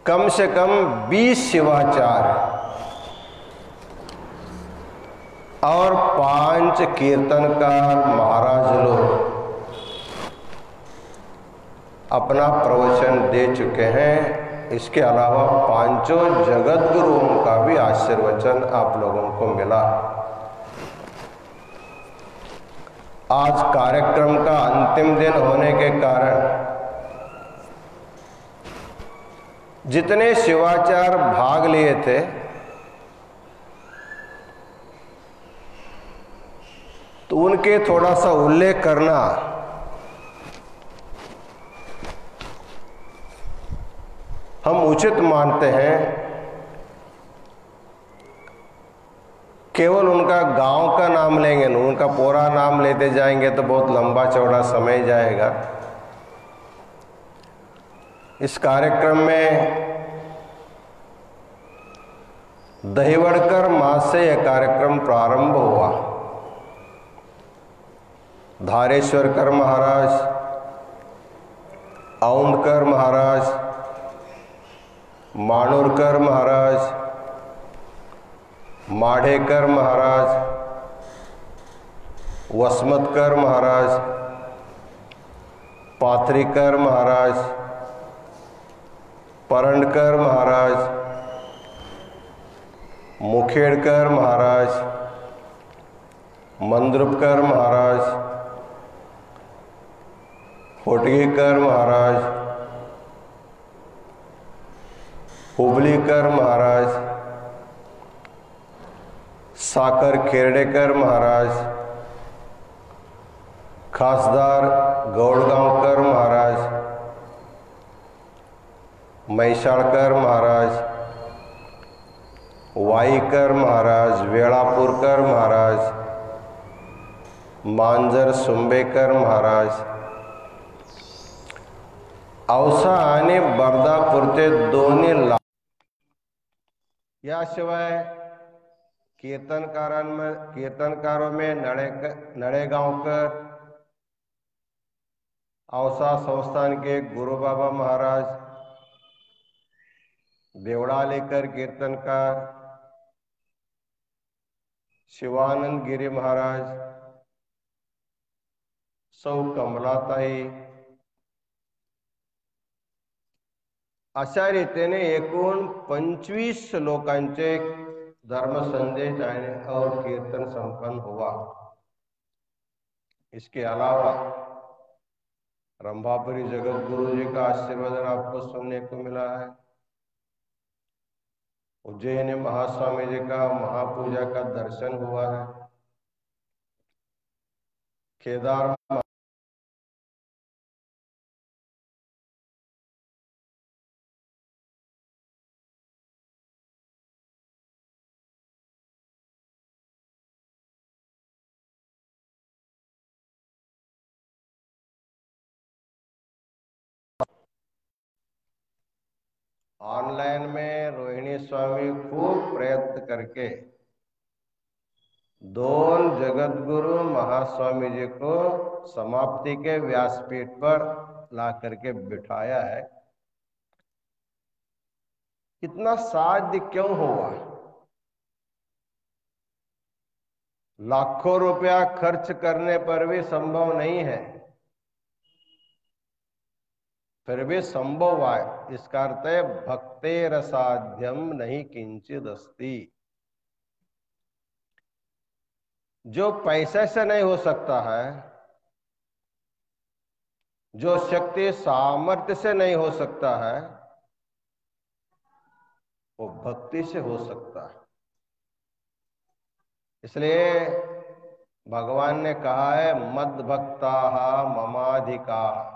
कम से कम 20 शिवाचार और 5 कीर्तनकार महाराज लोग अपना प्रवचन दे चुके हैं। इसके अलावा 5 जगत गुरुओं का भी आशीर्वचन आप लोगों को मिला। आज कार्यक्रम का अंतिम दिन होने के कारण जितने शिवाचार भाग लिए थे तो उनके थोड़ा सा उल्लेख करना हम उचित मानते हैं। केवल उनका गांव का नाम लेंगे ना, उनका पूरा नाम लेते जाएंगे तो बहुत लंबा चौड़ा समय जाएगा। इस कार्यक्रम में दहीवड़कर माँ से यह कार्यक्रम प्रारंभ हुआ। धारेश्वरकर महाराज, औंधकर महाराज, माणूरकर महाराज, माढ़ेकर महाराज, वसमतकर महाराज, पाथरीकर महाराज, परंडकर महाराज, मुखेड़कर महाराज, मंद्रुपकर महाराज, होटगीकर महाराज, हुबलीकर महाराज, साकर खेरडेकर महाराज, खासदार गौड़गांवकर महाराज, मैसाड़कर महाराज, वाईकर महाराज, वेड़ापुरकर महाराज, मांजर सुंबेकर महाराज, औसा आणि बर्दापूरचे दोन्ही याशिवाय कीर्तनकारों में नड़ेगांवकर, औसा संस्थान के गुरु बाबा महाराज, देवड़ालेकर कीर्तनकार, शिवानंद गिरी महाराज, सौ कमलाताई, अशा रीतीने एकूण 25 लोकांचे धर्म संदेश और कीर्तन संपन्न हुआ। इसके अलावा रंभापुरी जगत गुरु जी का आशीर्वाद आपको सुनने को मिला है। उज्जैन महास्वामी जी का महापूजा का दर्शन हुआ है। केदार ऑनलाइन में रोहिणी स्वामी खूब प्रयत्न करके 2 जगत गुरु महास्वामी जी को समाप्ति के व्यासपीठ पर ला करके बिठाया है। इतना साध्य क्यों हुआ? लाखों रुपया खर्च करने पर भी संभव नहीं है, फिर भी संभव है। इसका अर्थ है भक्तेर साध्यम नहीं किंचित अस्ति। जो पैसे से नहीं हो सकता है, जो शक्ति सामर्थ्य से नहीं हो सकता है, वो भक्ति से हो सकता है। इसलिए भगवान ने कहा है मद भक्ताः ममाधिकाः,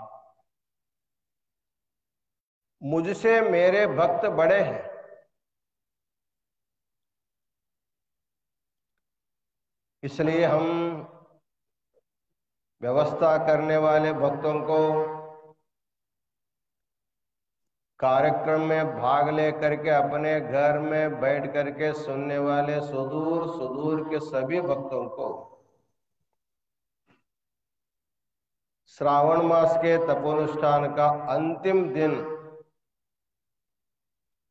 मुझसे मेरे भक्त बड़े हैं। इसलिए हम व्यवस्था करने वाले भक्तों को, कार्यक्रम में भाग लेकर के अपने घर में बैठ करके सुनने वाले सुदूर सुदूर के सभी भक्तों को श्रावण मास के तपोनुष्ठान का अंतिम दिन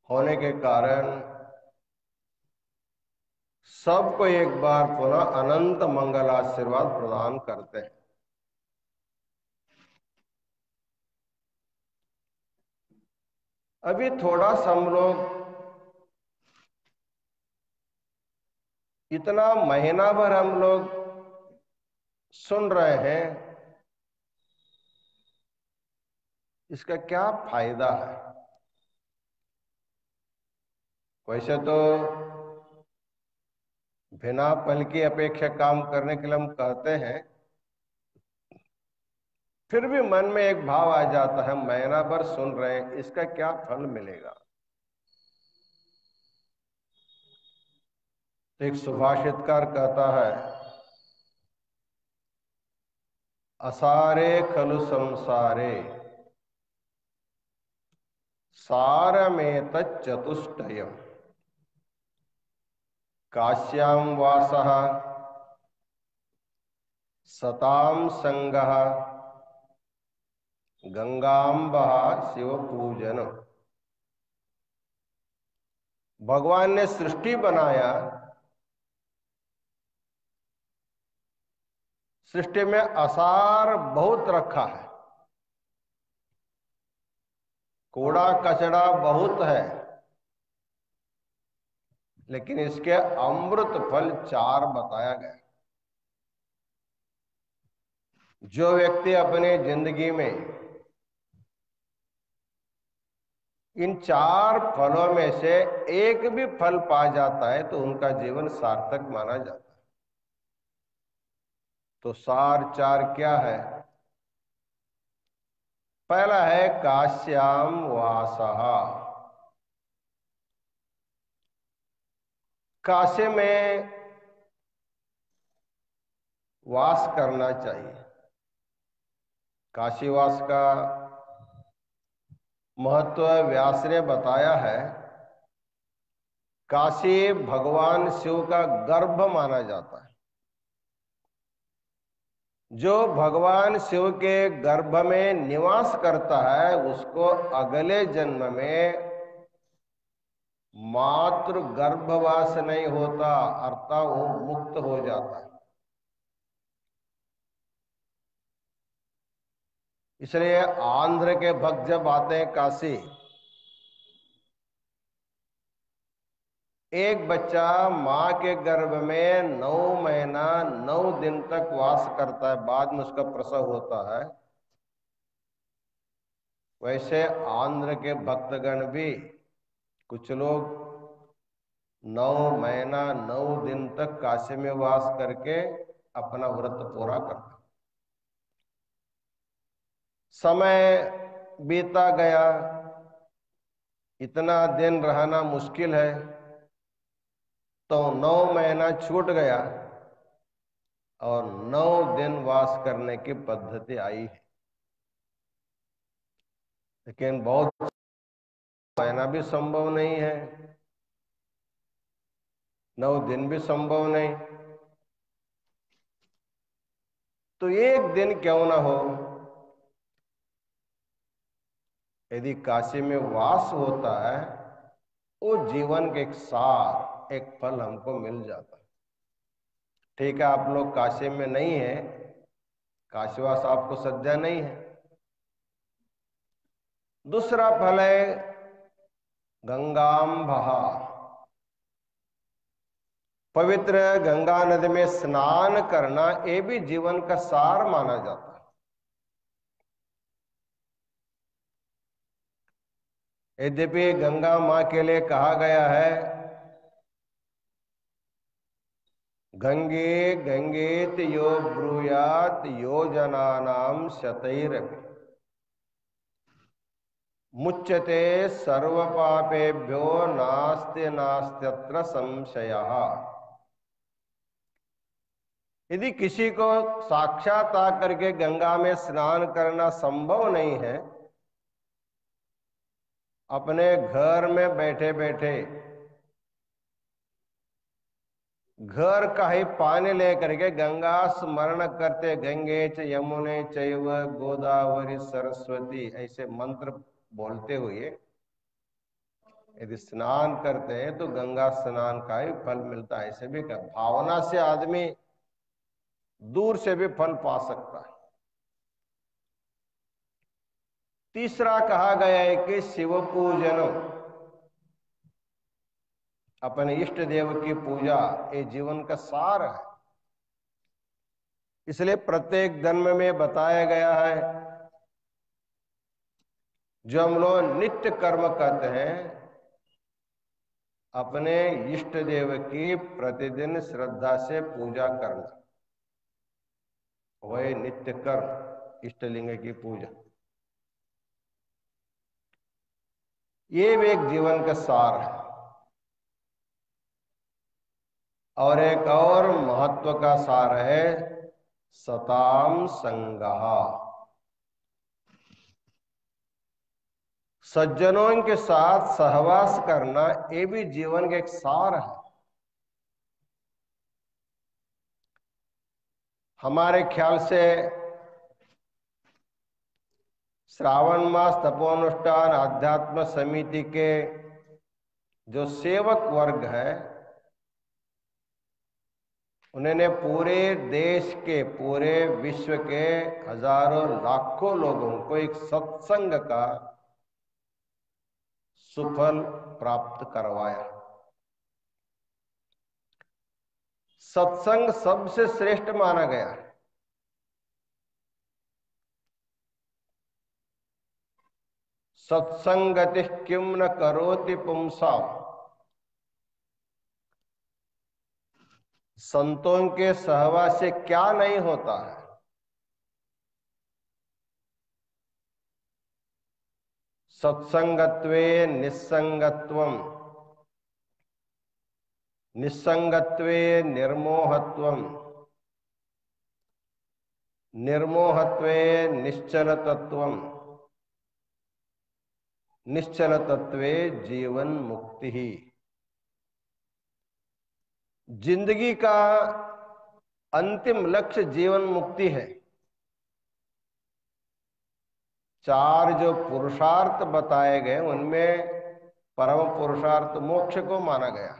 होने के कारण सबको एक बार पुनः अनंत मंगल आशीर्वाद प्रदान करते हैं। अभी थोड़ा सा हम लोग इतना महीना भर हम लोग सुन रहे हैं, इसका क्या फायदा है? वैसे तो बिना फल की अपेक्षा काम करने के लिए हम कहते हैं, फिर भी मन में एक भाव आ जाता है, महीना भर सुन रहे हैं, इसका क्या फल मिलेगा? तो एक सुभाषितकार कहता है, असारे खलु संसारे सारमेत चतुष्टय काश्याम वासः सताम संगः गंगाम्बः शिव पूजन। भगवान ने सृष्टि बनाया, सृष्टि में असार बहुत रखा है, कूड़ा कचड़ा बहुत है, लेकिन इसके अमृत फल 4 बताया गया। जो व्यक्ति अपने जिंदगी में इन 4 फलों में से एक भी फल पा जाता है तो उनका जीवन सार्थक माना जाता है। तो सार 4 क्या है? पहला है काश्याम वासः। काशी में वास करना चाहिए। काशीवास का महत्व व्यास ने बताया है। काशी भगवान शिव का गर्भ माना जाता है। जो भगवान शिव के गर्भ में निवास करता है उसको अगले जन्म में मातृ गर्भवास नहीं होता, अर्थात वो मुक्त हो जाता है। इसलिए आंध्र के भक्त जब आते हैं काशी, एक बच्चा मां के गर्भ में 9 महीना 9 दिन तक वास करता है, बाद में उसका प्रसव होता है। वैसे आंध्र के भक्तगण भी, कुछ लोग 9 महीना 9 दिन तक काशी में वास करके अपना व्रत पूरा करते। समय बीता गया, इतना दिन रहना मुश्किल है, तो 9 महीना छूट गया और 9 दिन वास करने की पद्धति आई है। लेकिन बहुत महीना भी संभव नहीं है, 9 दिन भी संभव नहीं। तो एक दिन क्यों ना हो, यदि काशी में वास होता है वो जीवन के एक सार, एक फल हमको मिल जाता है। ठीक है, आप लोग काशी में नहीं है, काशीवास आपको सज्जा नहीं है। दूसरा फल है गंगाम्बः। पवित्र गंगा नदी में स्नान करना ये भी जीवन का सार माना जाता है। यद्यपि गंगा मां के लिए कहा गया है, गंगे गंगेत यो ब्रूयात योजनानाम शतैरपि मुच्यते सर्व पापेभ्यो नास्ति नास्त्यत्र संशयः। यदि किसी को साक्षात आकर के गंगा में स्नान करना संभव नहीं है, अपने घर में बैठे बैठे घर का ही पानी लेकर के गंगा स्मरण करते, गंगे च यमुने चैव गोदावरी सरस्वती ऐसे मंत्र बोलते हुए यदि स्नान करते हैं तो गंगा स्नान का ही फल मिलता है। ऐसे भी क्या भावना से आदमी दूर से भी फल पा सकता है। तीसरा कहा गया है कि शिव पूजन, अपने इष्ट देव की पूजा, ये जीवन का सार है। इसलिए प्रत्येक जन्म में बताया गया है, जो हम लोग नित्य कर्म करते हैं, अपने इष्ट देव की प्रतिदिन श्रद्धा से पूजा करना, वही नित्य कर्म, इष्टलिंग की पूजा, ये भी एक जीवन का सार है। और एक और महत्व का सार है सताम संगः, सज्जनों के साथ सहवास करना, ये भी जीवन का एक सार है। हमारे ख्याल से श्रावण मास तपोनुष्ठान आध्यात्म समिति के जो सेवक वर्ग है, उन्होंने पूरे देश के, पूरे विश्व के हजारों लाखों लोगों को एक सत्संग का सुफल प्राप्त करवाया। सत्संग सबसे श्रेष्ठ माना गया है। सत्संगति किम न करोति पुंसा, संतों के सहवास से क्या नहीं होता है। सत्संगत्वे निस्संगत्वम, निस्संगत्वे निर्मोहत्वम, निर्मोहत्वे निश्चल तत्वम, निश्चल तत्वे जीवन मुक्ति ही। जिंदगी का अंतिम लक्ष्य जीवन मुक्ति है। चार जो पुरुषार्थ बताए गए, उनमें परम पुरुषार्थ मोक्ष को माना गया।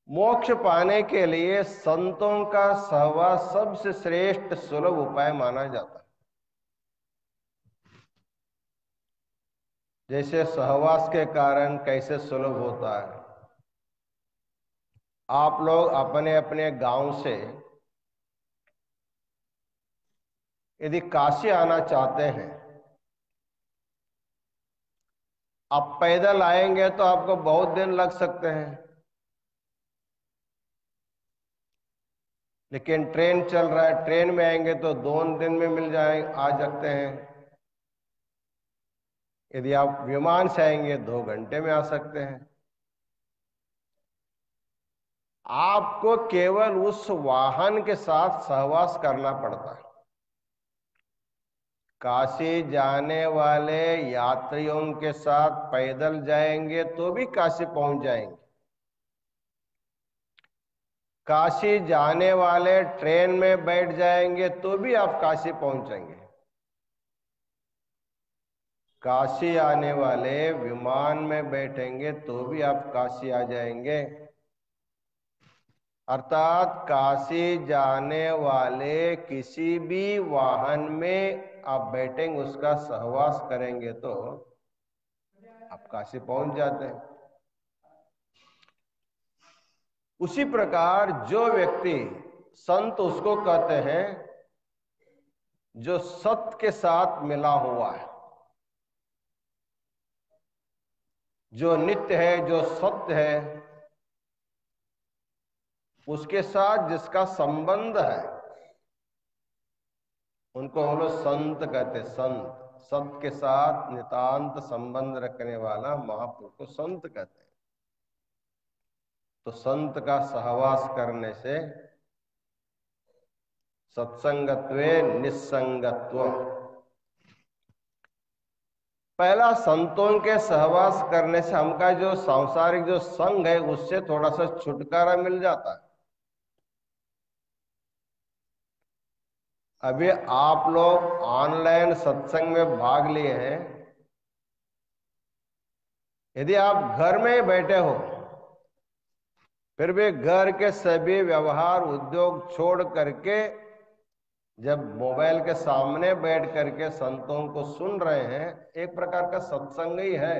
मोक्ष पाने के लिए संतों का सहवास सबसे श्रेष्ठ सुलभ उपाय माना जाता है। जैसे सहवास के कारण कैसे सुलभ होता है, आप लोग अपने अपने गांव से यदि काशी आना चाहते हैं, आप पैदल आएंगे तो आपको बहुत दिन लग सकते हैं, लेकिन ट्रेन चल रहा है, ट्रेन में आएंगे तो 2 दिन में आ सकते हैं। यदि आप विमान से आएंगे 2 घंटे में आ सकते हैं। आपको केवल उस वाहन के साथ सहवास करना पड़ता है। काशी जाने वाले यात्रियों के साथ पैदल जाएंगे तो भी काशी पहुंच जाएंगे। काशी जाने वाले ट्रेन में बैठ जाएंगे तो भी आप काशी पहुंचेंगे। काशी आने वाले विमान में बैठेंगे तो भी आप काशी आ जाएंगे। अर्थात काशी जाने वाले किसी भी वाहन में आप बैठेंगे, उसका सहवास करेंगे तो आप काशी पहुंच जाते हैं। उसी प्रकार जो व्यक्ति संत उसको कहते हैं जो सत्य के साथ मिला हुआ है, जो नित्य है, जो सत्य है, उसके साथ जिसका संबंध है, उनको हम लोग संत कहते। संत, सत्य के साथ नितांत संबंध रखने वाला महापुरुष को संत कहते हैं। तो संत का सहवास करने से सत्संगत्वे निस्संगत्व, पहला संतों के सहवास करने से हमका जो सांसारिक जो संग है उससे थोड़ा सा छुटकारा मिल जाता है। अभी आप लोग ऑनलाइन सत्संग में भाग लिए हैं, यदि आप घर में बैठे हो, फिर भी घर के सभी व्यवहार उद्योग छोड़ करके जब मोबाइल के सामने बैठ करके संतों को सुन रहे हैं, एक प्रकार का सत्संग ही है।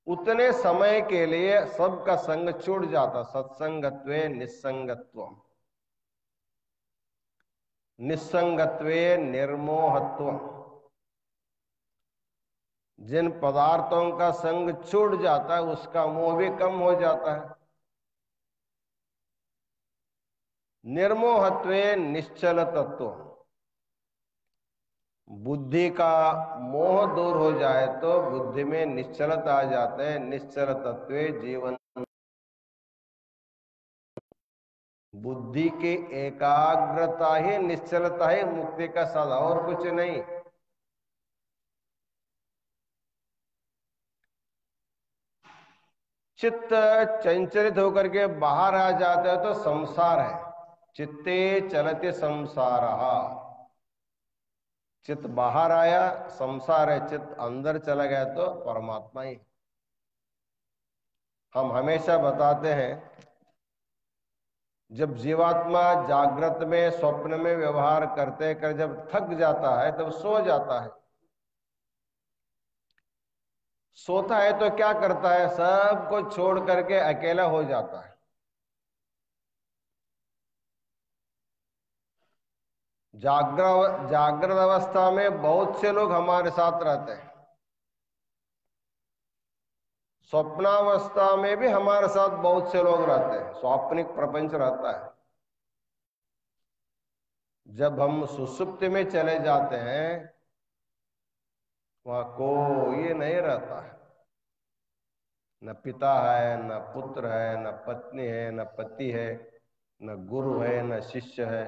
उतने समय के लिए सबका संग छूट जाता। सत्संगत्वे निस्संगत्व, निस्संगत्वे निर्मोहत्व। जिन पदार्थों का संग छूट जाता है उसका मोह भी कम हो जाता है। निर्मोहत्वे निश्चल तत्व, बुद्धि का मोह दूर हो जाए तो बुद्धि में निश्चलता आ जाते हैं। निश्चल तत्वे जीवन, बुद्धि की एकाग्रता ही निश्चलता ही मुक्ति का साधन, और कुछ नहीं। चित्त चंचलित होकर के बाहर आ जाता है तो संसार है। चित्ते चलते संसार, चित्त बाहर आया संसार है, चित्त अंदर चला गया तो परमात्मा ही। हम हमेशा बताते हैं, जब जीवात्मा जागृत में स्वप्न में व्यवहार करते कर जब थक जाता है तब सो जाता है। सोता है तो क्या करता है, सबको छोड़ करके अकेला हो जाता है। जागृत अवस्था में बहुत से लोग हमारे साथ रहते हैं, स्वप्नावस्था में भी हमारे साथ बहुत से लोग रहते हैं, स्वाप्निक प्रपंच रहता है। जब हम सुषुप्ति में चले जाते हैं वहां कोई नहीं रहता है। न पिता है, न पुत्र है, न पत्नी है, न पति है, न गुरु है, न शिष्य है।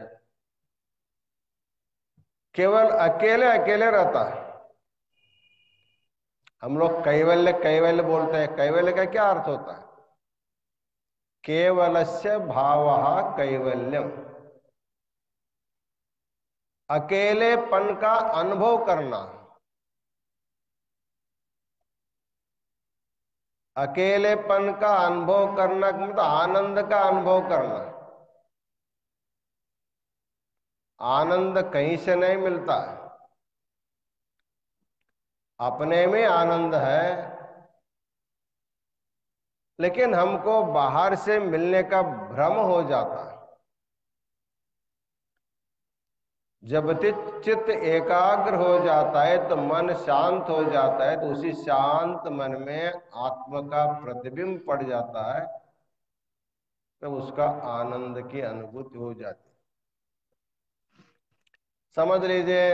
केवल अकेले अकेले रहता है। हम लोग कैवल्य कैवल्य बोलते हैं। कैवल्य का क्या अर्थ होता है? केवलस्य भावः कैवल्यम, अकेलेपन का अनुभव करना। अकेलेपन का अनुभव करना मतलब आनंद का अनुभव करना। आनंद कहीं से नहीं मिलता है, अपने में आनंद है, लेकिन हमको बाहर से मिलने का भ्रम हो जाता है। जब चित्त एकाग्र हो जाता है तो मन शांत हो जाता है, तो उसी शांत मन में आत्मा का प्रतिबिंब पड़ जाता है, तो उसका आनंद की अनुभूति हो जाती है। समझ लीजिए,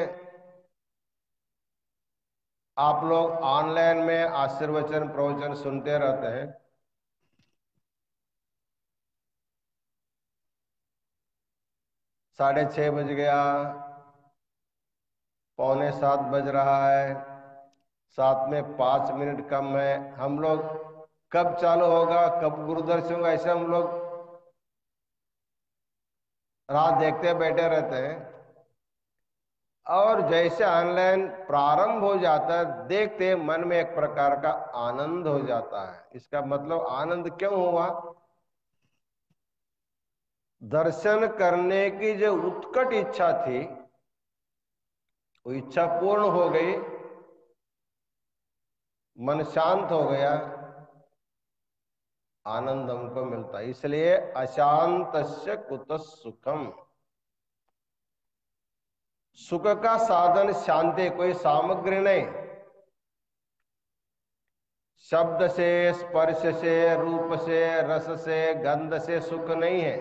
आप लोग ऑनलाइन में आशीर्वचन प्रवचन सुनते रहते हैं। 6:30 बज गया, 6:45 बज रहा है, साथ में 5 मिनट कम है, हम लोग कब चालू होगा, कब गुरुदर्शन होगा, ऐसे हम लोग रात देखते बैठे रहते हैं। और जैसे ऑनलाइन प्रारंभ हो जाता है, देखते मन में एक प्रकार का आनंद हो जाता है। इसका मतलब आनंद क्यों हुआ? दर्शन करने की जो उत्कट इच्छा थी वो इच्छा पूर्ण हो गई, मन शांत हो गया, आनंद हमको मिलता है। इसलिए अशांतस्य कुतः सुखम, सुख का साधन शांति, कोई सामग्री नहीं। शब्द से, स्पर्श से, रूप से, रस से, गंध से सुख नहीं है।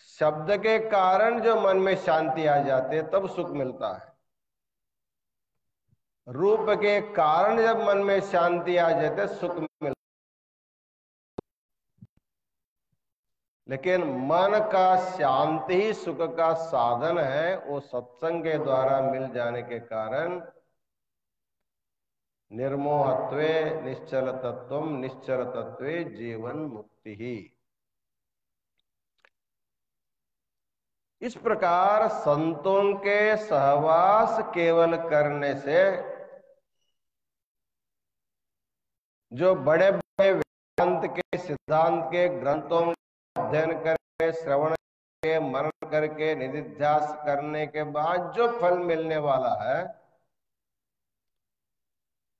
शब्द के कारण जो मन में शांति आ जाती है तब सुख मिलता है। रूप के कारण जब मन में शांति आ जाती है सुख मिलता है। लेकिन मन का शांति ही सुख का साधन है। वो सत्संग के द्वारा मिल जाने के कारण निर्मोहत्वे निश्चल तत्व, निश्चल तत्वे जीवन मुक्ति ही। इस प्रकार संतों के सहवास केवल करने से जो बड़े बड़े वेदांत के सिद्धांत के ग्रंथों का अध्ययन करके, श्रवण के, मनन करके, निधिध्यास करने के बाद जो फल मिलने वाला है,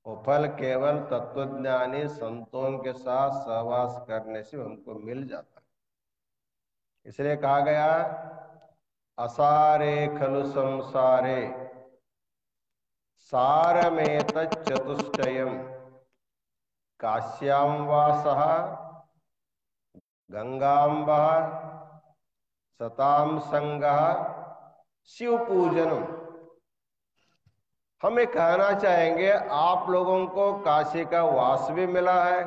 वो फल केवल तत्वज्ञानी संतों के साथ सहवास करने से हमको मिल जाता है। इसलिए कहा गया, असारे खलु संसारे सारमेतत् चतुष्टयम् काश्यां वासः गंगाम्बा सताम संगः शिव पूजनम। हम ये कहना चाहेंगे, आप लोगों को काशी का वास भी मिला है,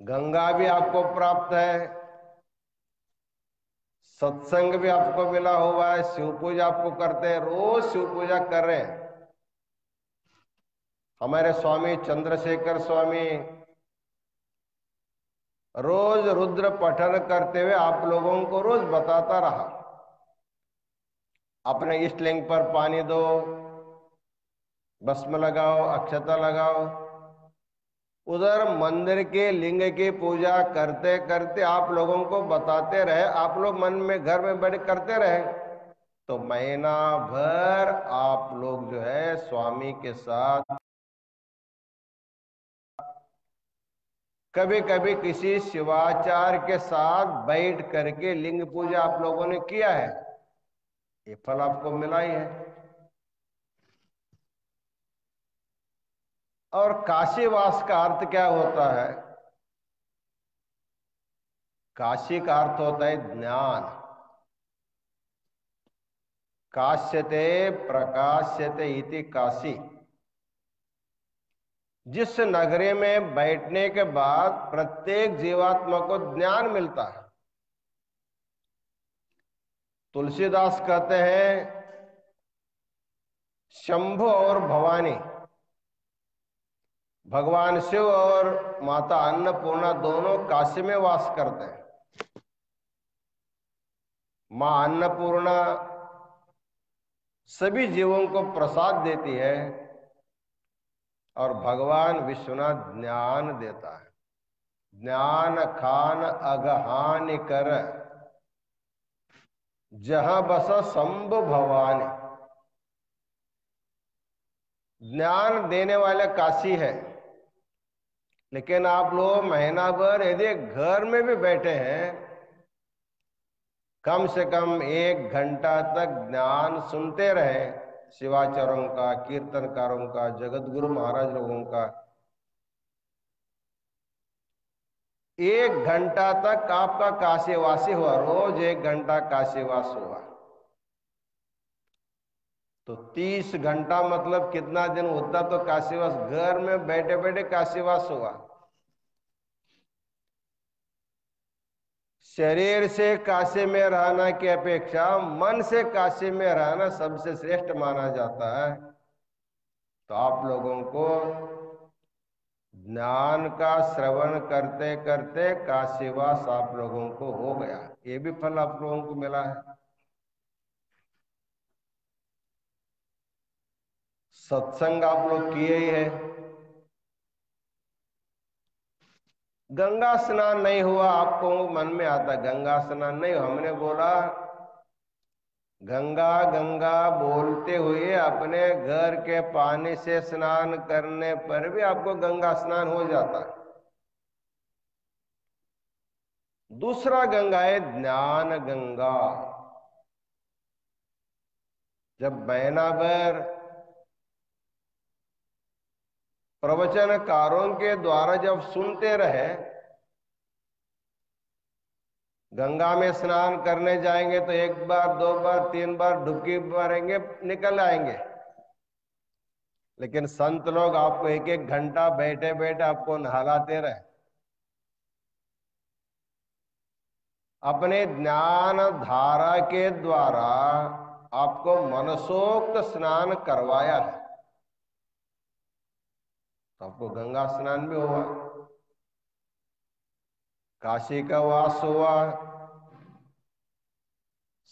गंगा भी आपको प्राप्त है, सत्संग भी आपको मिला हुआ है, शिव पूजा आपको करते हैं, रोज शिव पूजा कर रहे हैं। हमारे स्वामी चंद्रशेखर स्वामी रोज रुद्र पठन करते हुए आप लोगों को रोज बताता रहा, अपने इष्ट लिंग पर पानी दो, भस्म लगाओ, अक्षता लगाओ। उधर मंदिर के लिंग की पूजा करते करते आप लोगों को बताते रहे, आप लोग मन में घर में बैठ करते रहे, तो महीना भर आप लोग जो है स्वामी के साथ, कभी कभी किसी शिवाचार्य के साथ बैठ करके लिंग पूजा आप लोगों ने किया है, ये फल आपको मिला ही है। और काशीवास का अर्थ क्या होता है? काशी का अर्थ होता है ज्ञान। काश्यते प्रकाश्यते इति काशी। जिस नगरी में बैठने के बाद प्रत्येक जीवात्मा को ज्ञान मिलता है। तुलसीदास कहते हैं, शंभु और भवानी, भगवान शिव और माता अन्नपूर्णा दोनों काशी में वास करते हैं। मां अन्नपूर्णा सभी जीवों को प्रसाद देती है और भगवान विश्वनाथ ज्ञान देता है। ज्ञान खान अगहानि कर जहां बस शंभु भवानी। ज्ञान देने वाला काशी है, लेकिन आप लोग महीना भर यदि घर में भी बैठे हैं, कम से कम 1 घंटा तक ज्ञान सुनते रहे, शिवाचार्यों का, कीर्तनकारों का, जगत गुरु महाराज लोगों का। 1 घंटा तक आपका काशीवासी हुआ, रोज 1 घंटा काशीवास हुआ, तो 30 घंटा मतलब कितना दिन होता? तो काशीवास, घर में बैठे बैठे काशीवास हुआ। शरीर से काशी में रहने की अपेक्षा मन से काशी में रहना सबसे श्रेष्ठ माना जाता है। तो आप लोगों को ज्ञान का श्रवण करते करते काशीवास आप लोगों को हो गया, ये भी फल आप लोगों को मिला है। सत्संग आप लोग किए ही है। गंगा स्नान नहीं हुआ, आपको मन में आता गंगा स्नान नहीं, हमने बोला गंगा गंगा बोलते हुए अपने घर के पानी से स्नान करने पर भी आपको गंगा स्नान हो जाता है। दूसरा गंगा है ज्ञान गंगा। जब महीना भर प्रवचनकारों के द्वारा जब सुनते रहे, गंगा में स्नान करने जाएंगे तो 1 बार 2 बार 3 बार डुबकी मारेंगे, निकल आएंगे, लेकिन संत लोग आपको 1-1 घंटा बैठे बैठे आपको नहलाते रहे, अपने ज्ञान धारा के द्वारा आपको मनसोक्त स्नान करवाया है, तो आपको गंगा स्नान भी हुआ, काशी का वास हुआ,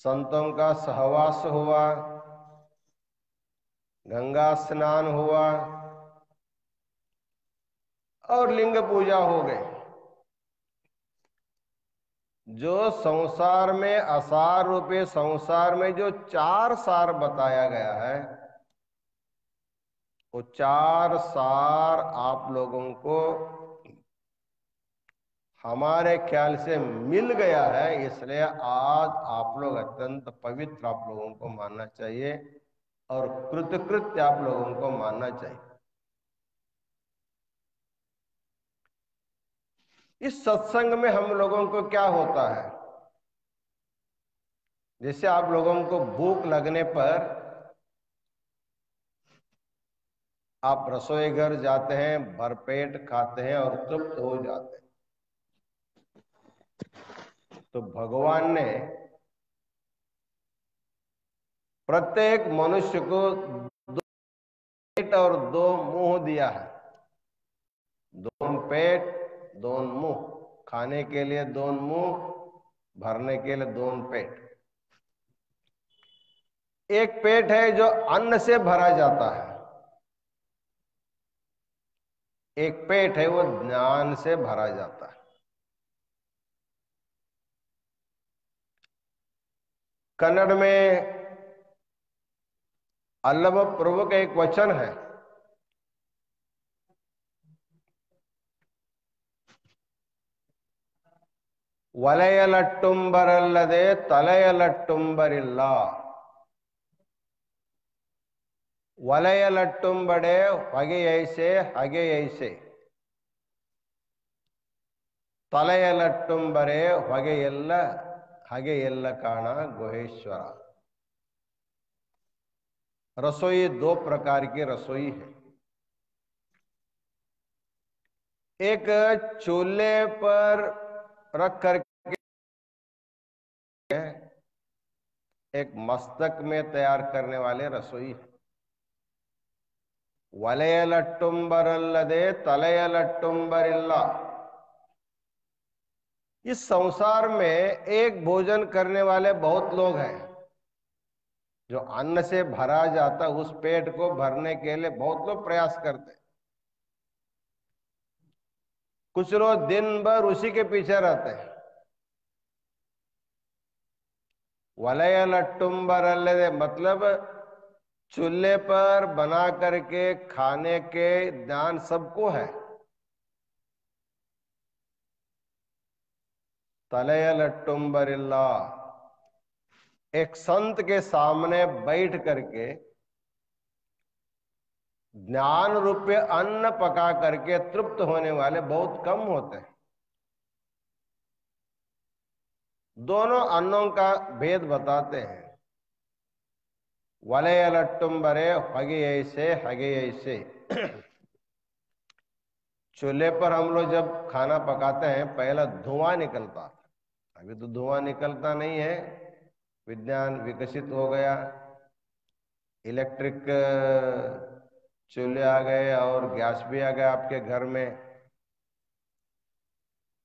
संतों का सहवास हुआ, गंगा स्नान हुआ, और लिंग पूजा हो गई। जो संसार में असार रूपे संसार में जो चार सार बताया गया है, वो चार सार आप लोगों को हमारे ख्याल से मिल गया है, इसलिए आज आप लोग अत्यंत पवित्र आप लोगों को मानना चाहिए और कृतकृत्य आप लोगों को मानना चाहिए। इस सत्संग में हम लोगों को क्या होता है, जैसे आप लोगों को भूख लगने पर आप रसोई घर जाते हैं, भरपेट खाते हैं और तृप्त हो जाते हैं। तो भगवान ने प्रत्येक मनुष्य को दो पेट और दो मुंह दिया है। दोन पेट दोन मुंह, खाने के लिए दोन मुंह, भरने के लिए दोन पेट। एक पेट है जो अन्न से भरा जाता है, एक पेट है वो ज्ञान से भरा जाता है। कन्नड़ में अल्लभ प्रभु का एक वचन है, ವಲಯಲಟ್ಟುಂಬರಲ್ಲದೆ ತಲೆಯಲಟ್ಟುಂಬರಿಲ್ಲ. ವಲಯಲಟ್ಟುಂಬಡೆ ಹೊಗೆಯೈಸೆ ಹಗೆಯೈಸೆ, ತಲೆಯಲಟ್ಟುಂಬರೆ ಹೊಗೆಯೆಲ್ಲ ಹಗೆಯೆಲ್ಲ काण गुहेश्वर। रसोई दो प्रकार की रसोई है। एक चूल्हे पर रख करके एक मस्तक में तैयार करने वाले रसोई है। वलयलट्टुंबरल्लदे तलयलट्टुंबरिल्ला। इस संसार में एक भोजन करने वाले बहुत लोग हैं। जो अन्न से भरा जाता उस पेट को भरने के लिए बहुत लोग प्रयास करते हैं। कुछ लोग दिन भर उसी के पीछे रहते हैं। वलयलट्टुंबरल्लदे मतलब चूल्हे पर बना करके खाने के ज्ञान सबको है। तलयलट्टुंबरिल्ला, एक संत के सामने बैठ करके ज्ञान रूपी अन्न पका करके तृप्त होने वाले बहुत कम होते हैं। दोनों अन्नों का भेद बताते हैं। वलयलट्टुंबरे हगे ऐसे हगे ऐसे। चूल्हे पर हम लोग जब खाना पकाते हैं पहला धुआं निकलता था, अभी तो धुआं निकलता नहीं है, विज्ञान विकसित हो गया, इलेक्ट्रिक चूल्हे आ गए और गैस भी आ गया आपके घर में।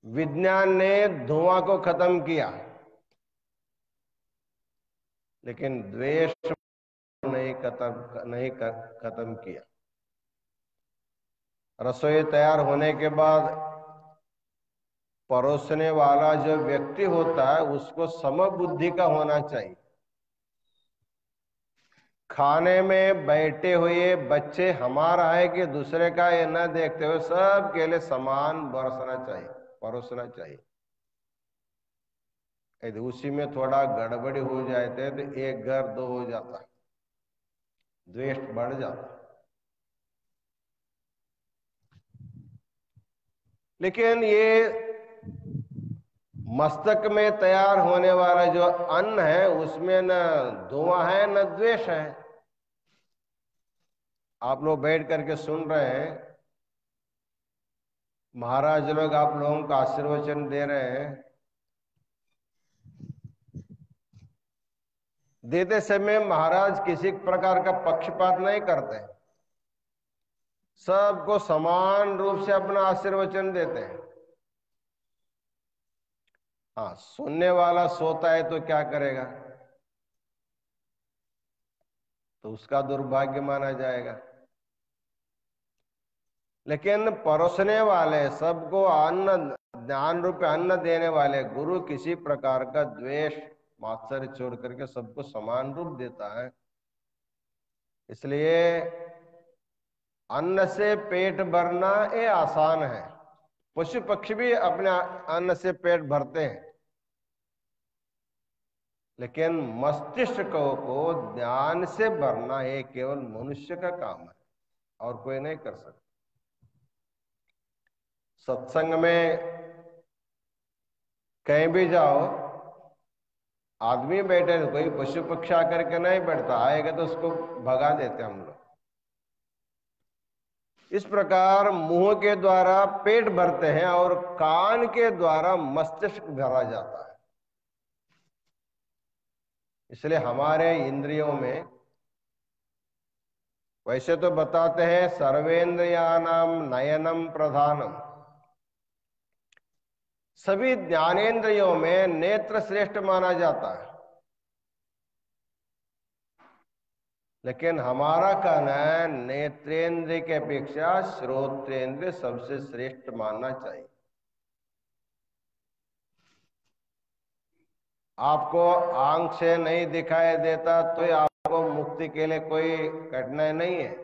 विज्ञान ने धुआं को खत्म किया, लेकिन द्वेष नहीं खत्म किया। रसोई तैयार होने के बाद परोसने वाला जो व्यक्ति होता है उसको समबुद्धि का होना चाहिए। खाने में बैठे हुए बच्चे हमारा है कि दूसरे का, ये न देखते हुए सबके लिए समान बरसना चाहिए, परोसना चाहिए। यदि उसी में थोड़ा गड़बड़ी हो जाते तो एक घर दो हो जाता, द्वेष बढ़ जाता। लेकिन ये मस्तक में तैयार होने वाला जो अन्न है उसमें न धुआं है न द्वेष है। आप लोग बैठ करके सुन रहे हैं, महाराज लोग आप लोगों का आशीर्वचन दे रहे हैं। देते समय महाराज किसी प्रकार का पक्षपात नहीं करते, सबको समान रूप से अपना आशीर्वचन देते हैं। हाँ, सुनने वाला सोता है तो क्या करेगा, तो उसका दुर्भाग्य माना जाएगा। लेकिन परोसने वाले, सबको अन्न, ज्ञान रूप अन्न देने वाले गुरु किसी प्रकार का द्वेष मात्सर्य छोड़ करके सबको समान रूप देता है। इसलिए अन्न से पेट भरना ये आसान है। पशु पक्षी भी अपने अन्न से पेट भरते हैं, लेकिन मस्तिष्क को ज्ञान से भरना ये केवल मनुष्य का काम है और कोई नहीं कर सकता। सत्संग में कहीं भी जाओ, आदमी बैठे तो कोई पशु पक्षी आकर के नहीं बैठता, आएगा तो उसको भगा देते हम लोग। इस प्रकार मुंह के द्वारा पेट भरते हैं और कान के द्वारा मस्तिष्क भरा जाता है। इसलिए हमारे इंद्रियों में वैसे तो बताते हैं सर्वेंद्रियानाम नयनम प्रधानम, सभी ज्ञानेंद्रियों में नेत्र श्रेष्ठ माना जाता है। लेकिन हमारा कहना है नेत्रेंद्र के अपेक्षा श्रोत्रेंद्र सबसे श्रेष्ठ मानना चाहिए। आपको आंख से नहीं दिखाई देता तो आपको मुक्ति के लिए कोई कठिनाई नहीं है।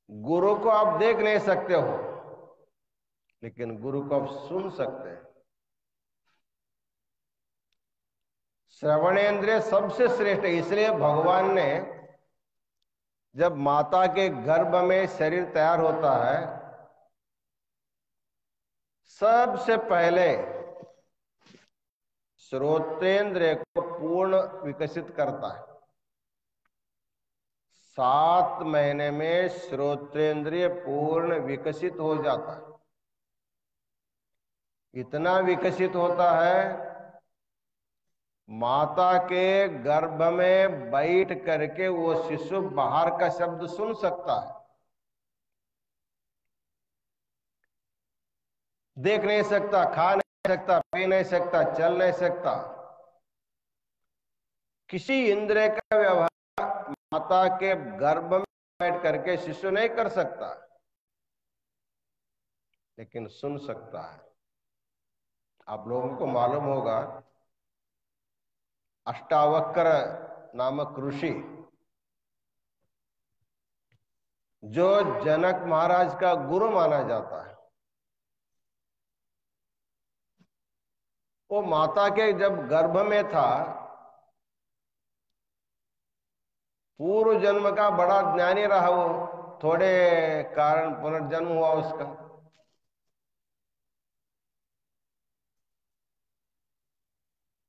गुरु को आप देख नहीं सकते हो, लेकिन गुरु को आप सुन सकते हैं। श्रवणेंद्रिय सबसे श्रेष्ठ है। इसलिए भगवान ने जब माता के गर्भ में शरीर तैयार होता है, सबसे पहले श्रोतेंद्रिय को पूर्ण विकसित करता है। 7 महीने में श्रोतेंद्रिय पूर्ण विकसित हो जाता है। इतना विकसित होता है, माता के गर्भ में बैठ करके वो शिशु बाहर का शब्द सुन सकता है। देख नहीं सकता, खा नहीं सकता, पी नहीं सकता, चल नहीं सकता। किसी इंद्रिय का व्यवहार माता के गर्भ में बैठ करके शिशु नहीं कर सकता, लेकिन सुन सकता है। आप लोगों को मालूम होगा, अष्टावक्र नामक ऋषि, जो जनक महाराज का गुरु माना जाता है, वो माता के जब गर्भ में था, पूर्व जन्म का बड़ा ज्ञानी रहा। वो थोड़े कारण पुनर्जन्म हुआ उसका।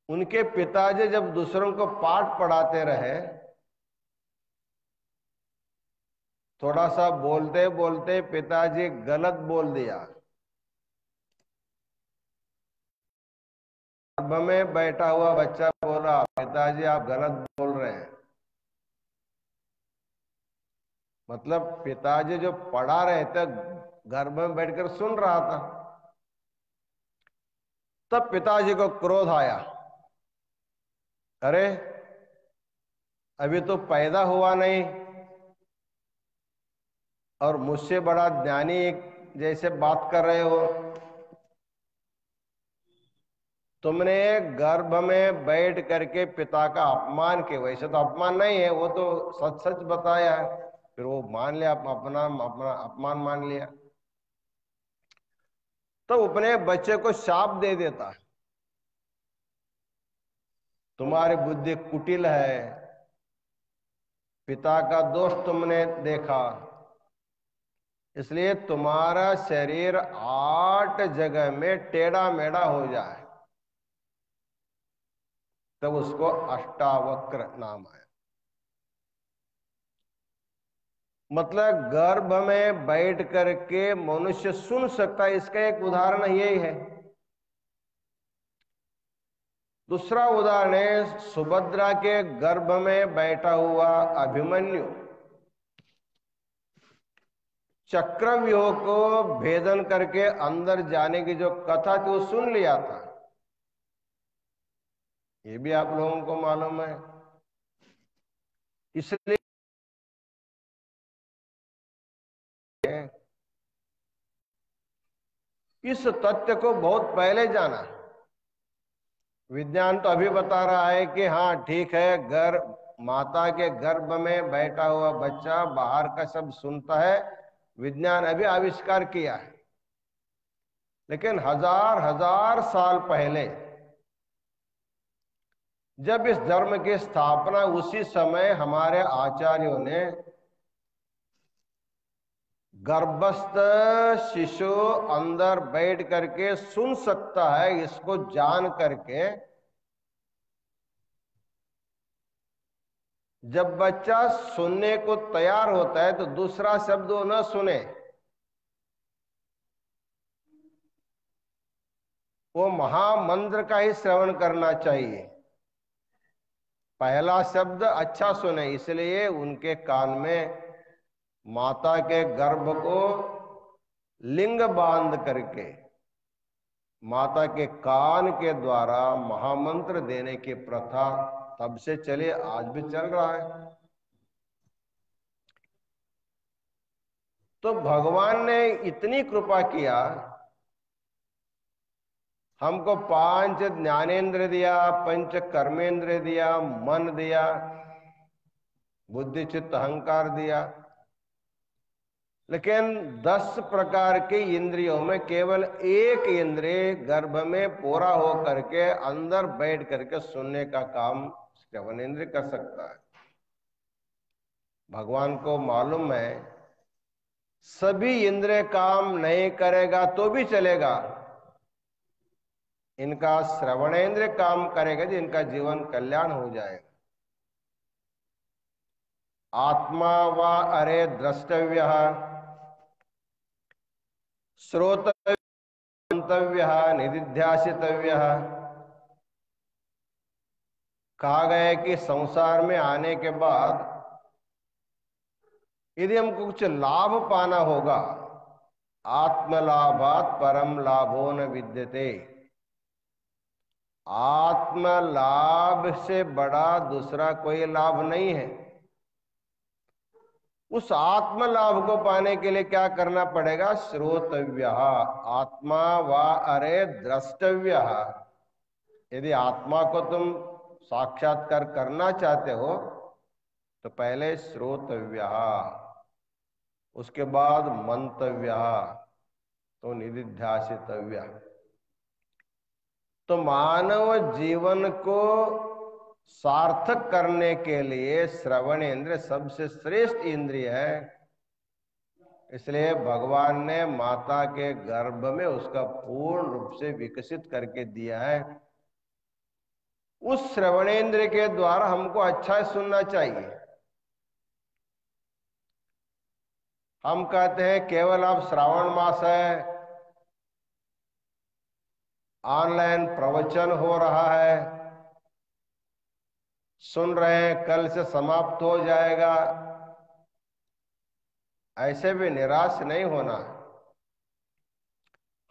उनके पिताजी जब दूसरों को पाठ पढ़ाते रहे, थोड़ा सा बोलते बोलते पिताजी गलत बोल दिया। गर्भ में बैठा हुआ बच्चा बोला, पिताजी आप गलत बोल रहे हैं। मतलब पिताजी जो पढ़ा रहे थे, गर्भ में बैठकर सुन रहा था। तब पिताजी को क्रोध आया, अरे अभी तो पैदा हुआ नहीं और मुझसे बड़ा ज्ञानी जैसे बात कर रहे हो। तुमने गर्भ में बैठ करके पिता का अपमान किया। वैसे तो अपमान नहीं है, वो तो सच सच बताया है, फिर वो मान लिया, अपना अपना अपमान मान लिया। तो अपने बच्चे को शाप दे देता है, तुम्हारी बुद्धि कुटिल है, पिता का दोष तुमने देखा, इसलिए तुम्हारा शरीर 8 जगह में टेढ़ा मेढ़ा हो जाए। तब उसको अष्टावक्र नाम आया। मतलब गर्भ में बैठ करके मनुष्य सुन सकता है, इसका एक उदाहरण यही है। दूसरा उदाहरण है सुभद्रा के गर्भ में बैठा हुआ अभिमन्यु। चक्रव्यूह को भेदन करके अंदर जाने की जो कथा थी वो सुन लिया था। ये भी आप लोगों को मालूम है। इसलिए इस तथ्य को बहुत पहले जाना। विज्ञान तो अभी बता रहा है कि हाँ ठीक है, माता के गर्भ में बैठा हुआ बच्चा बाहर का शब्द सुनता है, विज्ञान अभी आविष्कार किया है। लेकिन हजार हजार साल पहले जब इस धर्म की स्थापना, उसी समय हमारे आचार्यों ने गर्भस्थ शिशु अंदर बैठ करके सुन सकता है, इसको जान करके जब बच्चा सुनने को तैयार होता है तो दूसरा शब्द वो न सुने, वो महामंत्र का ही श्रवण करना चाहिए। पहला शब्द अच्छा सुने, इसलिए उनके कान में माता के गर्भ को लिंग बांध करके माता के कान के द्वारा महामंत्र देने की प्रथा तब से चले, आज भी चल रहा है। तो भगवान ने इतनी कृपा किया, हमको 5 ज्ञानेंद्र दिया, 5 कर्मेंद्र दिया, मन दिया, बुद्धि चित्त अहंकार दिया, लेकिन 10 प्रकार की इंद्रियों में केवल एक इंद्रिय गर्भ में पूरा हो करके अंदर बैठ करके सुनने का काम श्रवण इंद्रिय कर सकता है। भगवान को मालूम है सभी इंद्रिय काम नहीं करेगा तो भी चलेगा, इनका श्रवणेंद्र काम करेगा तो इनका जीवन कल्याण हो जाएगा। आत्मा वा अरे द्रष्टव्य, श्रोतव्य, मंतव्य, निधिध्यासितव्य। कहा गया कि संसार में आने के बाद यदि हमको कुछ लाभ पाना होगा, आत्मलाभात परम लाभो न विद्यते, आत्म लाभ से बड़ा दूसरा कोई लाभ नहीं है। उस आत्म लाभ को पाने के लिए क्या करना पड़ेगा? श्रोतव्य, आत्मा वा अरे द्रष्टव्य। यदि आत्मा को तुम साक्षात्कार करना चाहते हो तो पहले श्रोतव्य, उसके बाद मंतव्य, तो निधिध्यासितव्य। तो मानव जीवन को सार्थक करने के लिए श्रवण इंद्र सबसे श्रेष्ठ इंद्रिय है। इसलिए भगवान ने माता के गर्भ में उसका पूर्ण रूप से विकसित करके दिया है। उस श्रवणेंद्र के द्वारा हमको अच्छा सुनना चाहिए। हम कहते हैं केवल अब श्रावण मास है, ऑनलाइन प्रवचन हो रहा है, सुन रहे हैं, कल से समाप्त हो जाएगा, ऐसे भी निराश नहीं होना।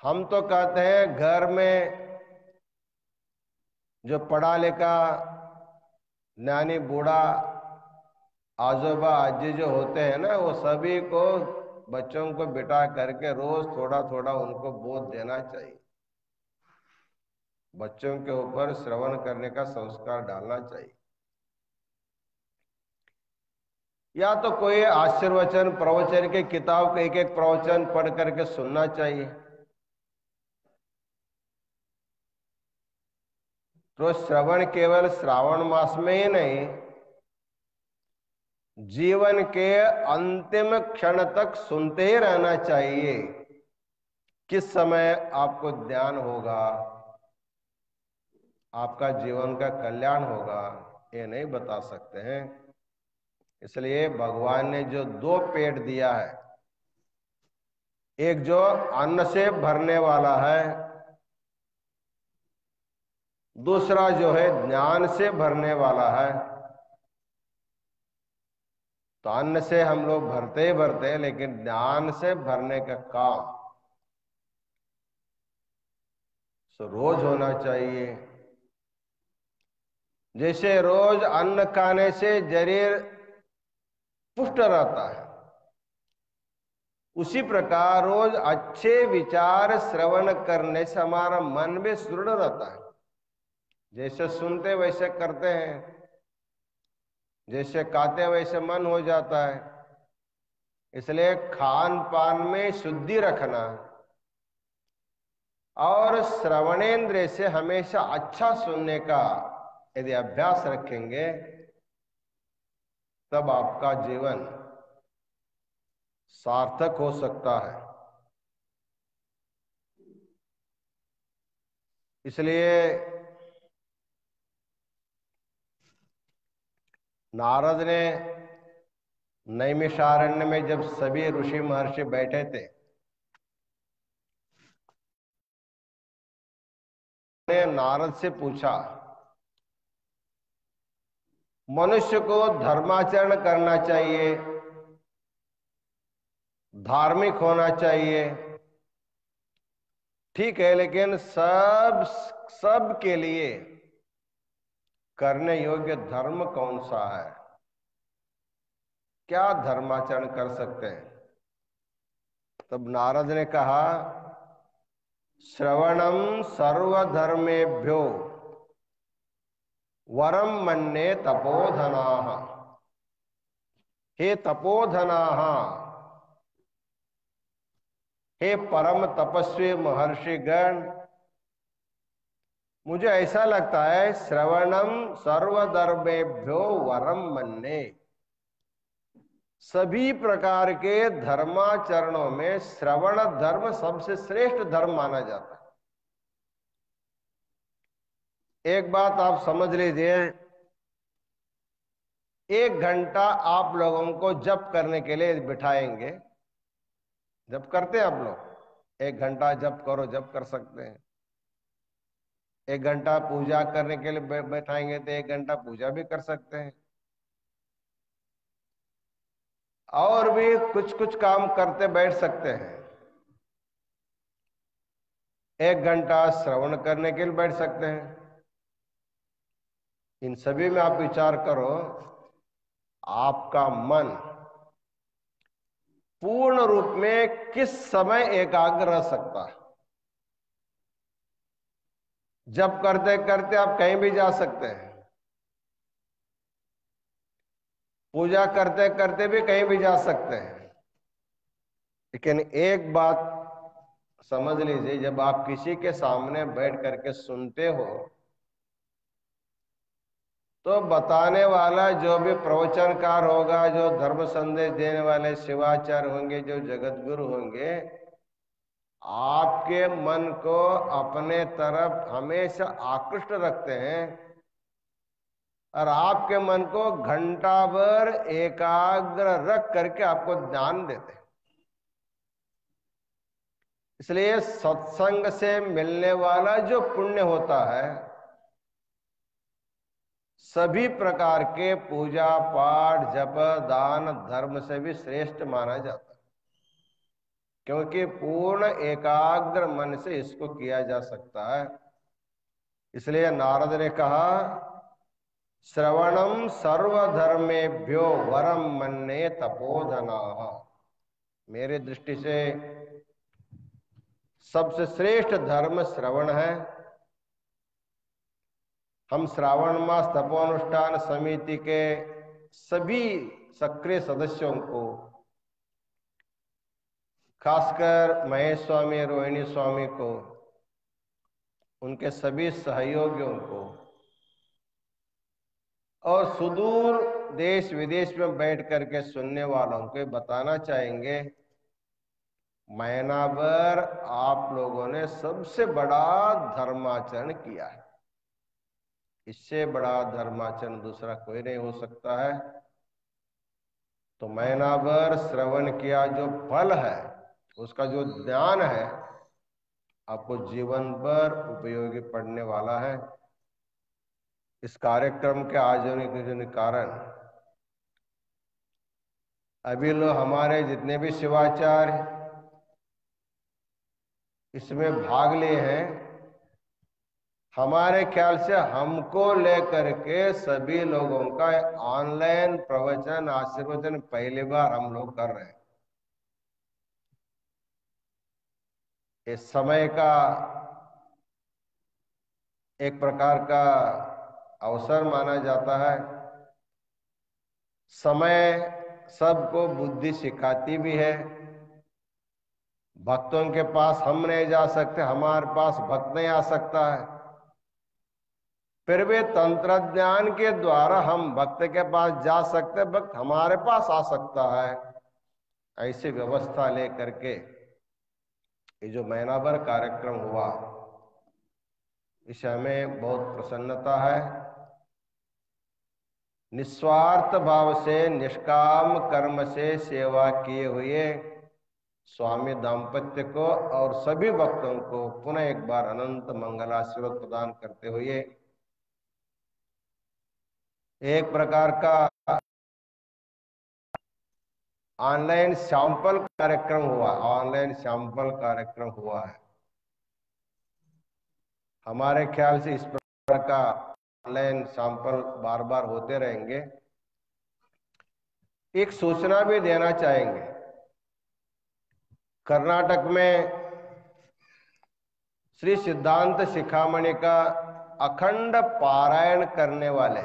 हम तो कहते हैं घर में जो पढ़ा लिखा ज्ञानी बूढ़ा आजोबा आजी जो होते हैं ना, वो सभी को बच्चों को बिठा करके रोज थोड़ा थोड़ा उनको बोध देना चाहिए। बच्चों के ऊपर श्रवण करने का संस्कार डालना चाहिए। या तो कोई आशीर्वचन प्रवचन के किताब के एक एक प्रवचन पढ़ करके सुनना चाहिए। तो श्रवण केवल श्रावण मास में ही नहीं, जीवन के अंतिम क्षण तक सुनते ही रहना चाहिए। किस समय आपको ज्ञान होगा, आपका जीवन का कल्याण होगा, ये नहीं बता सकते हैं। इसलिए भगवान ने जो 2 पेट दिया है, एक जो अन्न से भरने वाला है, दूसरा जो है ज्ञान से भरने वाला है। तो अन्न से हम लोग भरते ही भरते हैं, लेकिन ज्ञान से भरने का काम रोज होना चाहिए। जैसे रोज अन्न खाने से शरीर पुष्ट रहता है, उसी प्रकार रोज अच्छे विचार श्रवण करने से हमारा मन भी सुदृढ़ रहता है। जैसे सुनते वैसे करते हैं, जैसे खाते वैसे मन हो जाता है। इसलिए खान पान में शुद्धि रखना और श्रवणेंद्र से हमेशा अच्छा सुनने का यदि अभ्यास रखेंगे तब आपका जीवन सार्थक हो सकता है। इसलिए नारद ने नैमिषारण्य में जब सभी ऋषि महर्षि बैठे थे, ने नारद से पूछा, मनुष्य को धर्माचरण करना चाहिए, धार्मिक होना चाहिए, ठीक है, लेकिन सब के लिए करने योग्य धर्म कौन सा है? क्या धर्माचरण कर सकते हैं? तब नारद ने कहा, श्रवणम सर्वधर्मेभ्यो वरम मन्ये तपोधनाः। हे तपोधनाः, हे परम तपस्वी महर्षि गण, मुझे ऐसा लगता है श्रवणम सर्वधर्मेभ्यो वरम मन्ये, सभी प्रकार के धर्माचरणों में श्रवण धर्म सबसे श्रेष्ठ धर्म माना जाता है। एक बात आप समझ लीजिए, 1 घंटा आप लोगों को जप करने के लिए बिठाएंगे, जप करते हैं आप लोग, 1 घंटा जप करो, जप कर सकते हैं। 1 घंटा पूजा करने के लिए बैठाएंगे तो 1 घंटा पूजा भी कर सकते हैं। और भी कुछ कुछ काम करते बैठ सकते हैं। 1 घंटा श्रवण करने के लिए बैठ सकते हैं। इन सभी में आप विचार करो, आपका मन पूर्ण रूप में किस समय एकाग्र रह सकता है? जब करते करते आप कहीं भी जा सकते हैं, पूजा करते करते भी कहीं भी जा सकते हैं। लेकिन एक बात समझ लीजिए, जब आप किसी के सामने बैठ करके सुनते हो तो बताने वाला जो भी प्रवचनकार होगा, जो धर्म संदेश देने वाले शिवाचार्य होंगे, जो जगत गुरु होंगे, आपके मन को अपने तरफ हमेशा आकृष्ट रखते हैं और आपके मन को घंटा भर एकाग्र रख करके आपको ज्ञान देते हैं। इसलिए सत्संग से मिलने वाला जो पुण्य होता है, सभी प्रकार के पूजा पाठ जप दान धर्म से भी श्रेष्ठ माना जाता है, क्योंकि पूर्ण एकाग्र मन से इसको किया जा सकता है। इसलिए नारद ने कहा, श्रवणम सर्वधर्मेभ्यो वरम मन्ये तपोधनाः। मेरे दृष्टि से सबसे श्रेष्ठ धर्म श्रवण है। हम श्रावण मास तपोनुष्ठान समिति के सभी सक्रिय सदस्यों को, खासकर महेश स्वामी, रोहिणी स्वामी को, उनके सभी सहयोगियों को और सुदूर देश विदेश में बैठ करके सुनने वालों को बताना चाहेंगे, महीना भर आप लोगों ने सबसे बड़ा धर्माचरण किया है। इससे बड़ा धर्माचरण दूसरा कोई नहीं हो सकता है। तो महीना भर श्रवण किया जो फल है, उसका जो ज्ञान है, आपको जीवन भर उपयोगी पड़ने वाला है। इस कार्यक्रम के आयोजन के कारण अभी लोग हमारे जितने भी शिवाचार्य इसमें भाग लिए हैं, हमारे ख्याल से हमको लेकर के सभी लोगों का ऑनलाइन प्रवचन आशीर्वचन पहली बार हम लोग कर रहे हैं। इस समय का एक प्रकार का अवसर माना जाता है। समय सबको बुद्धि सिखाती भी है। भक्तों के पास हम नहीं जा सकते, हमारे पास भक्त नहीं आ सकता है, फिर भी तंत्रज्ञान के द्वारा हम भक्त के पास जा सकते, भक्त हमारे पास आ सकता है। ऐसी व्यवस्था लेकर के ये जो महीना भर कार्यक्रम हुआ, इसे हमें बहुत प्रसन्नता है। निस्वार्थ भाव से निष्काम कर्म से सेवा किए हुए स्वामी दाम्पत्य को और सभी भक्तों को पुनः एक बार अनंत मंगलाशीर्वाद प्रदान करते हुए एक प्रकार का ऑनलाइन सैंपल कार्यक्रम हुआ, ऑनलाइन सैंपल कार्यक्रम हुआ है। हमारे ख्याल से इस प्रकार का ऑनलाइन सैंपल बार बार होते रहेंगे। एक सूचना भी देना चाहेंगे, कर्नाटक में श्री सिद्धांत शिखामणि का अखंड पारायण करने वाले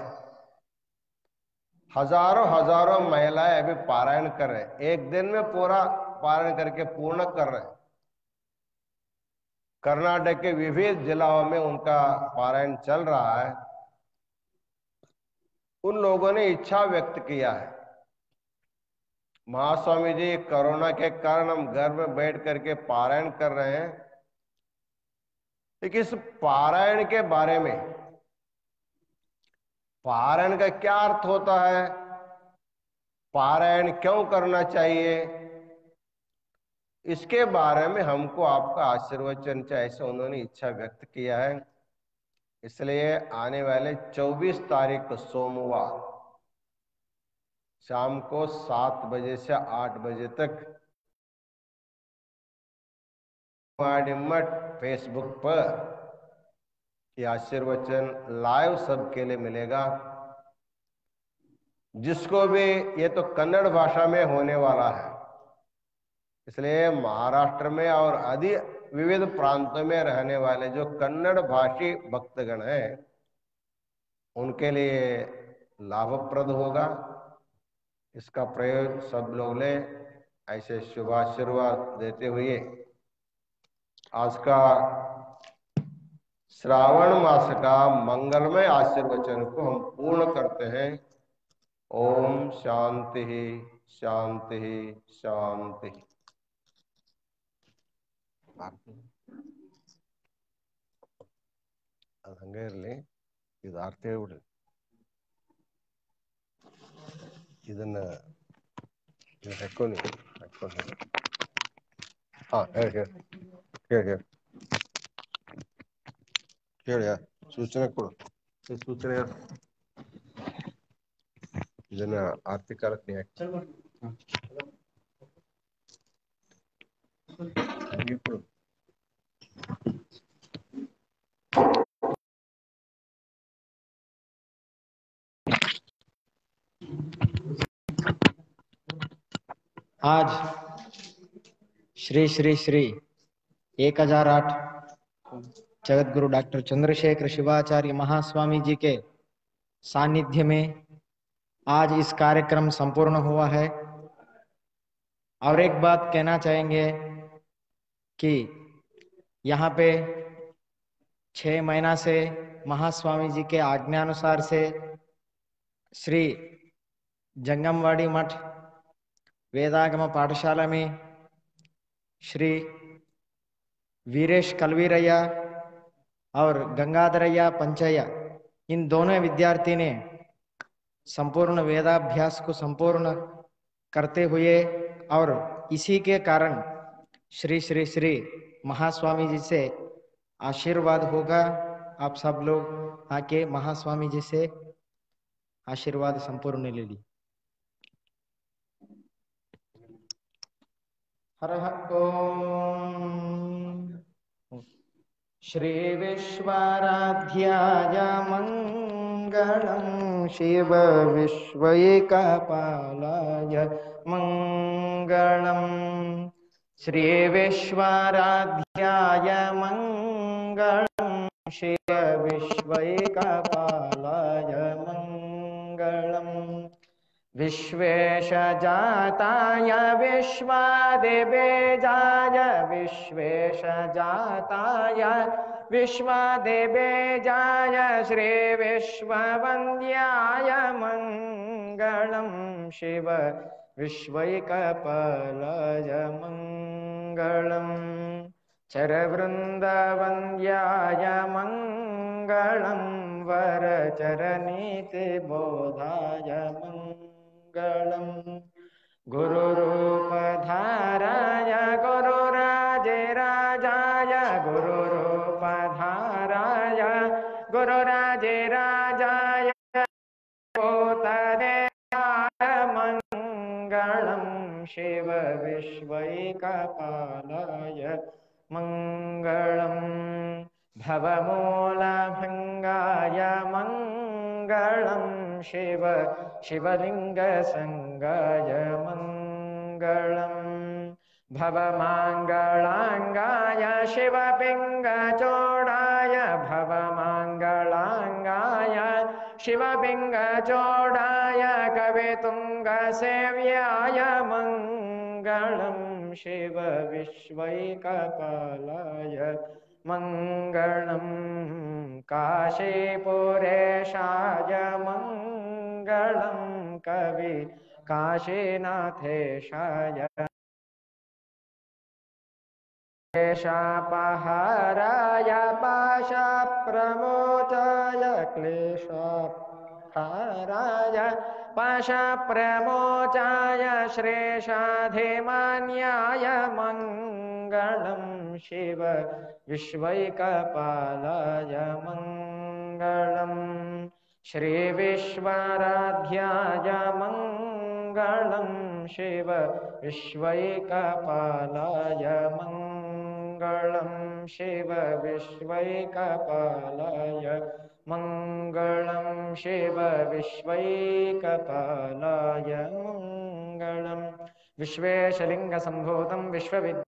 हजारों हजारों महिलाएं अभी पारायण कर रहे हैं, एक दिन में पूरा पारायण करके पूर्ण कर रहे हैं। कर्नाटक के विविध जिलों में उनका पारायण चल रहा है। उन लोगों ने इच्छा व्यक्त किया है, महास्वामी जी कोरोना के कारण हम घर में बैठ करके पारायण कर रहे हैं, लेकिन इस पारायण के बारे में, पारायण का क्या अर्थ होता है, पारायण क्यों करना चाहिए, इसके बारे में हमको आपका आशीर्वचन चाहिए, ऐसे उन्होंने इच्छा व्यक्त किया है। इसलिए आने वाले 24 तारीख को सोमवार शाम को 7 बजे से 8 बजे तक मठ फेसबुक पर ये आशीर्वचन लाइव सबके लिए मिलेगा। जिसको भी, ये तो कन्नड़ भाषा में होने वाला है, इसलिए महाराष्ट्र में और अधिक विविध प्रांतों में रहने वाले जो कन्नड़ भाषी भक्तगण हैं उनके लिए लाभप्रद होगा। इसका प्रयोग सब लोग लें, ऐसे शुभाशीर्वाद देते हुए आज का श्रावण मास का मंगलमय आशीर्वचन को हम पूर्ण करते हैं। ओम शांति शांति शांति। ಅದು ಹಂಗೆ ಇರಲಿ, ಇದು ಆರ್ತಿ ಹೇಳ್ಬಿಡ್ರಿ, ಇದನ್ನ ಹಾಕೊಂಡು ಹಾ ಹೇಳಿ ಹೇಳಿ ಹೇಳಿ ಹೇಳಿ ಹೇಳಿ ಸೂಚನೆ ಕೊಡು, ಸೂಚನೆ ಇದನ್ನ ಆರ್ತಿ ಕಾಲಕ್ಕೆ ನೀವು ಕೊಡು. आज श्री श्री श्री 1008 जगत गुरु डॉक्टर चंद्रशेखर शिवाचार्य महास्वामी जी के सानिध्य में आज इस कार्यक्रम संपूर्ण हुआ है। और एक बात कहना चाहेंगे कि यहाँ पे 6 महीना से महास्वामी जी के आज्ञानुसार से श्री जंगमवाड़ी मठ वेदागम पाठशाला में श्री वीरेश कलवीरैया और गंगाधरैया पंचैया, इन दोनों विद्यार्थी ने संपूर्ण वेदाभ्यास को संपूर्ण करते हुए, और इसी के कारण श्री श्री श्री महास्वामी जी से आशीर्वाद होगा। आप सब लोग आके महास्वामी जी से आशीर्वाद संपूर्ण ले ली। हर ओम श्री विश्वाराध्याय मंगलम शिव विश्वैकपालाय मंगलम श्री विश्वाराध्याय मंगलम श्री विश्वैकपालाय मंगलम विश्वेशजाताय विश्वादेवेजाय विश्वेशजाताय विश्वादेवेजाय श्री विश्ववन्द्याय मंगलम शिव विश्वैकपालाय मंगलम चरवृन्दवन्द्याय मंगलम वरचरनीतिबोधाय मंगलम गुरुरूपधाराय गुरुराजराजाय गुरुरूपधाराय गुरुराजराजाय मंगलम शिव विश्वैकपालाय मंगलम भवमूलभङ्गाय मंगलम शिव शिवलिङ्गसङ्गाय मंगलम भवमङ्गलाङ्गाय शिवपिङ्गचोडाय भवमङ्गलाङ्गाय शिवपिङ्गचोडाय कवितुङ्गसेव्याय मंगलम शिव विश्वैकपालाय मंगलम काशीपुरेशाय मंगलम कवि काशीनाथेशाय क्लेशापहाराय पाशप्रमोचाय क्लेशापहाराय पाशप्रमोचाय श्रेषाधिमान्याय मंगलम शिव विश्वैकपालाय मंगलम श्री विश्वाराध्याय मंगलम शिव विश्वैकपालाय मंगलम शिव विश्वैकपालाय मंगलम शिव विश्वैकपालाय मंगलम विश्वेशलिंग संभूतं विश्वविद्या